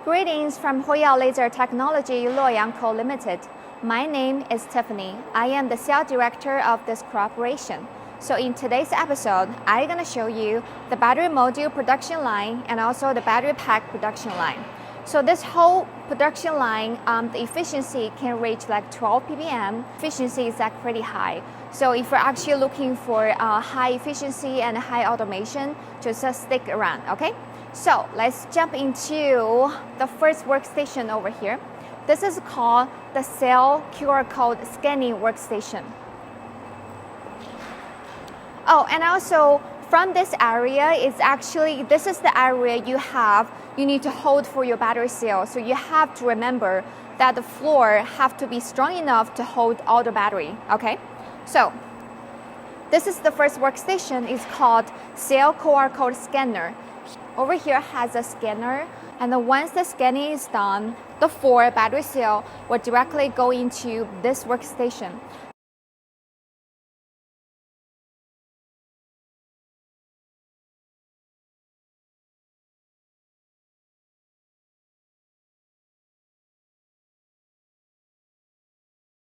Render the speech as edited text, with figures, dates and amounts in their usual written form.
Greetings from Huiyao Laser Technology Luoyang Co. Limited. My name is Tiffany. I am the sales director of this corporation. So in today's episode, I'm going to show you the battery module production line and also the battery pack production line. So this whole production line, the efficiency can reach like 12 ppm. Efficiency is like pretty high. So if you're actually looking for high efficiency and high automation, just stick around, okay? So let's jump into the first workstation over here. This is called the Cell QR code scanning workstation. Oh, and also from this area, this is the area you need to hold for your battery cell. So you have to remember that the floor have to be strong enough to hold all the battery, okay? So this is the first workstation. It's called Cell QR code scanner. Over here has a scanner, and then once the scanning is done, the 4 battery cell will directly go into this workstation.